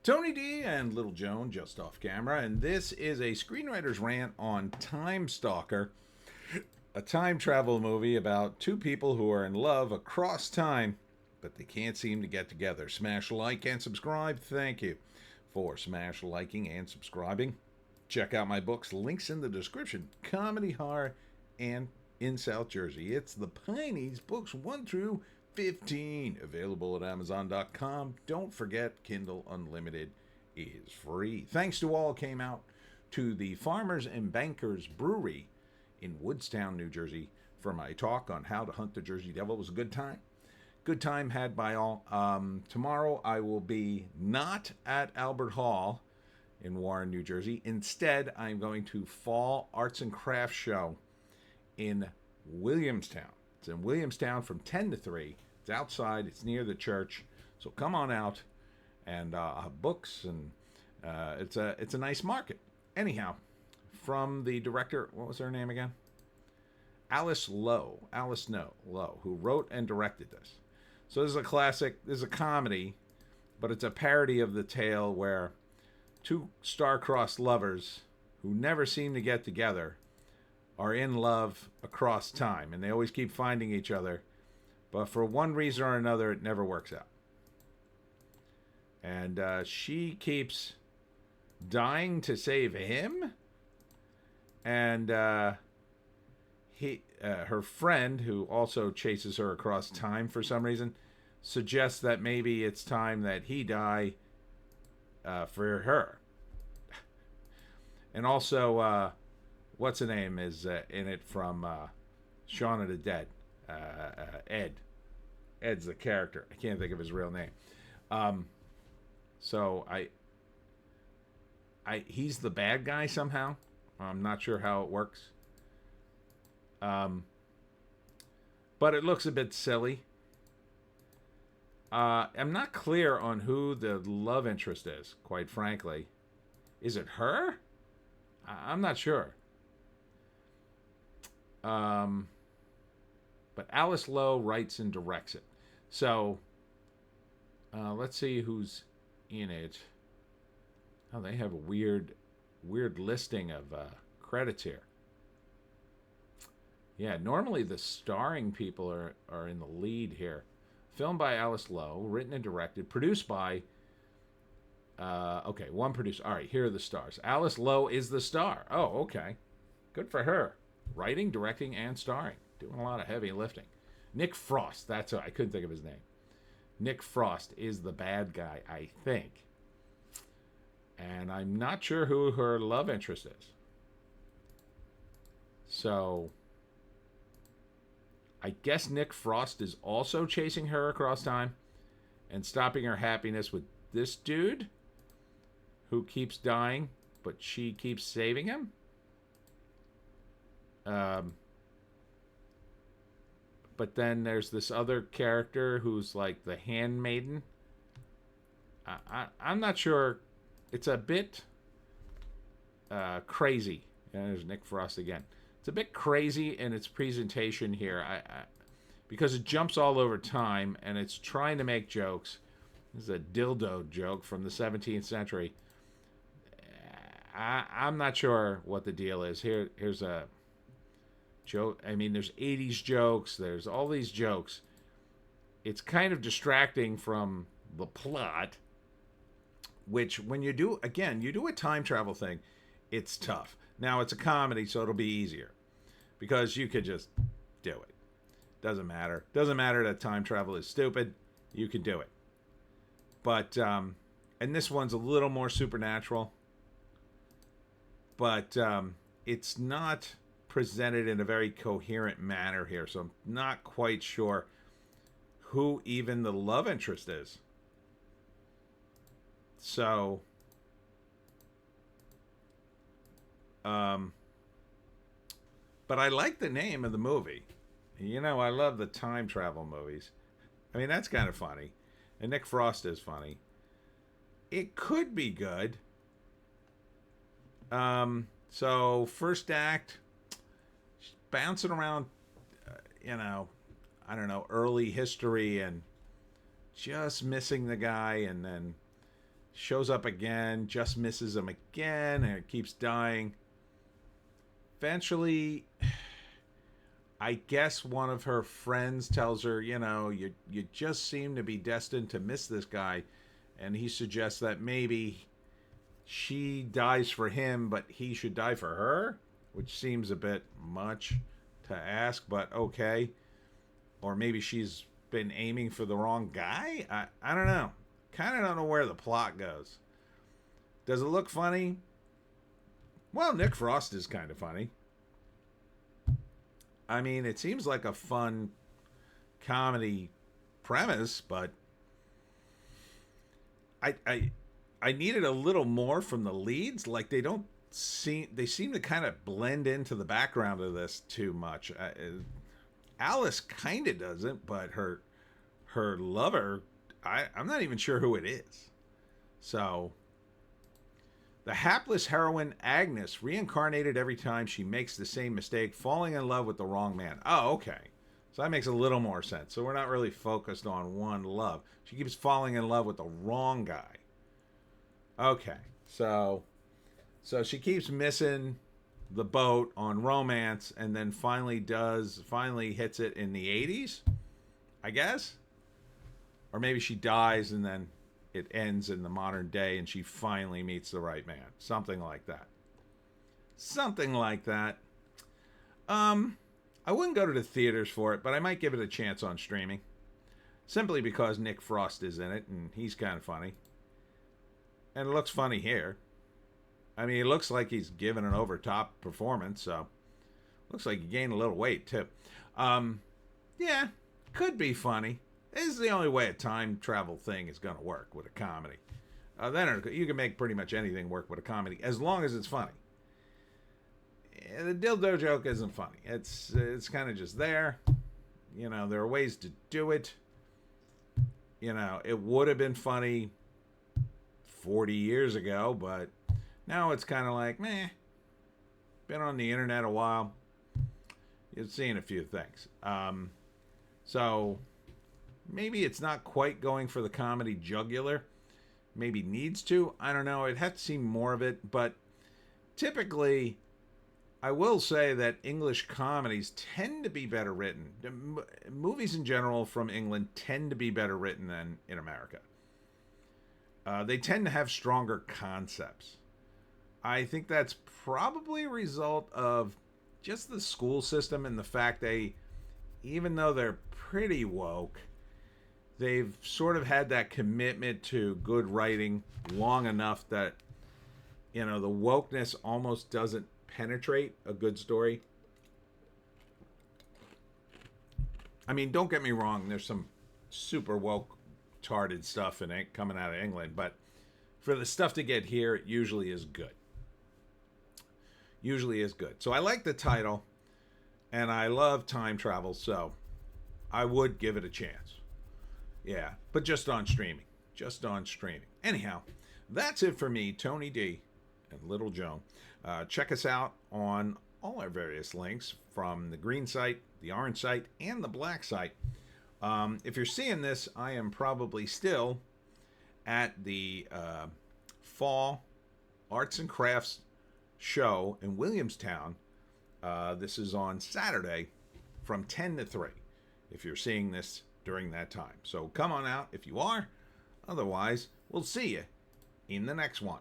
Tony D and Little Joan just off camera, and this is a screenwriter's rant on Timestalker, a time travel movie about two people who are in love across time, but they can't seem to get together. Smash like and subscribe. Thank you for smash liking and subscribing. Check out my books, links in the description. Comedy, horror, and in South Jersey. It's the Pineys, books 1 through 15, available at Amazon.com. Don't forget, Kindle Unlimited is free. Thanks to all came out to the Farmers and Bankers Brewery in Woodstown, New Jersey, for my talk on how to hunt the Jersey Devil. It was a good time. Good time had by all. Tomorrow I will be not at Albert Hall in Warren, New Jersey. Instead, I'm going to Fall Arts and Crafts Show in Williamstown. It's in Williamstown from 10 to 3. It's outside. It's near the church. So come on out, and I'll have books, and it's a nice market. Anyhow, from the director, what was her name again? Alice Lowe, who wrote and directed this. So this is a classic. This is a comedy, but it's a parody of the tale where two star-crossed lovers who never seem to get together are in love across time, and they always keep finding each other, but for one reason or another, it never works out. And she keeps dying to save him, and her friend, who also chases her across time for some reason, suggests that maybe it's time that he die for her. And also, what's the name is in it from Shaun of the Dead? Ed. Ed's the character. I can't think of his real name. So he's the bad guy somehow. I'm not sure how it works. But it looks a bit silly. I'm not clear on who the love interest is, quite frankly. Is it her? I'm not sure. But Alice Lowe writes and directs it. So, let's see who's in it. Oh, they have a weird listing of credits here. Yeah, normally the starring people are in the lead here. Filmed by Alice Lowe, written and directed, produced by... one producer. All right, here are the stars. Alice Lowe is the star. Oh, okay. Good for her. Writing, directing, and starring. Doing a lot of heavy lifting. Nick Frost. That's I couldn't think of his name. Nick Frost is the bad guy, I think. And I'm not sure who her love interest is. So, I guess Nick Frost is also chasing her across time and stopping her happiness with this dude who keeps dying, but she keeps saving him. But then there's this other character who's like the handmaiden. I'm not sure. It's a bit crazy. And there's Nick Frost again. It's a bit crazy in its presentation here. Because it jumps all over time and it's trying to make jokes. This is a dildo joke from the 17th century. I'm not sure what the deal is. Here's a joke. I mean, there's 80s jokes. There's all these jokes. It's kind of distracting from the plot, which when you do a time travel thing, it's tough. Now, it's a comedy, so it'll be easier because you could just do it. Doesn't matter. Doesn't matter that time travel is stupid. You can do it. But, and this one's a little more supernatural. But it's not presented in a very coherent manner here, so I'm not quite sure who even the love interest is. So, but I like the name of the movie. You know, I love the time travel movies. I mean, that's kind of funny. And Nick Frost is funny. It could be good. So first act, bouncing around, I don't know, early history and just missing the guy, and then shows up again, just misses him again, and it keeps dying. Eventually, I guess one of her friends tells her, you just seem to be destined to miss this guy. And he suggests that maybe she dies for him, but he should die for her, which seems a bit much to ask, but okay. Or maybe she's been aiming for the wrong guy? I don't know. Kind of don't know where the plot goes. Does it look funny? Well, Nick Frost is kind of funny. I mean, it seems like a fun comedy premise, but I needed a little more from the leads. Like they seem to kind of blend into the background of this too much. Alice kind of doesn't, but her lover, I'm not even sure who it is. So the hapless heroine Agnes reincarnated every time she makes the same mistake, falling in love with the wrong man. Oh, okay. So that makes a little more sense. So we're not really focused on one love. She keeps falling in love with the wrong guy. Okay. So she keeps missing the boat on romance and then finally hits it in the 80s, I guess. Or maybe she dies and then it ends in the modern day and she finally meets the right man. Something like that. I wouldn't go to the theaters for it, but I might give it a chance on streaming. Simply because Nick Frost is in it and he's kind of funny. And it looks funny here. I mean, it looks like he's given an over-top performance, so looks like he gained a little weight too. Yeah, could be funny. This is the only way a time travel thing is going to work with a comedy. Then you can make pretty much anything work with a comedy as long as it's funny. The dildo joke isn't funny. It's kind of just there. There are ways to do it. It would have been funny 40 years ago, but now it's kind of like, meh. Been on the internet a while. You've seen a few things. So maybe it's not quite going for the comedy jugular. Maybe needs to. I don't know. I'd have to see more of it. But typically, I will say that English comedies tend to be better written. Movies in general from England tend to be better written than in America. They tend to have stronger concepts. I think that's probably a result of just the school system and the fact even though they're pretty woke, they've sort of had that commitment to good writing long enough that, the wokeness almost doesn't penetrate a good story. I mean, don't get me wrong, there's some super woke tarded stuff in it coming out of England, but for the stuff to get here, it usually is good. So I like the title, and I love time travel, so I would give it a chance. Yeah, but just on streaming. Anyhow, that's it for me, Tony D and Little Joan. Check us out on all our various links from the green site, the orange site, and the black site. If you're seeing this, I am probably still at the Fall Arts and Crafts show in Williamstown. This is on Saturday from 10 to 3, if you're seeing this during that time. So come on out if you are. Otherwise, we'll see you in the next one.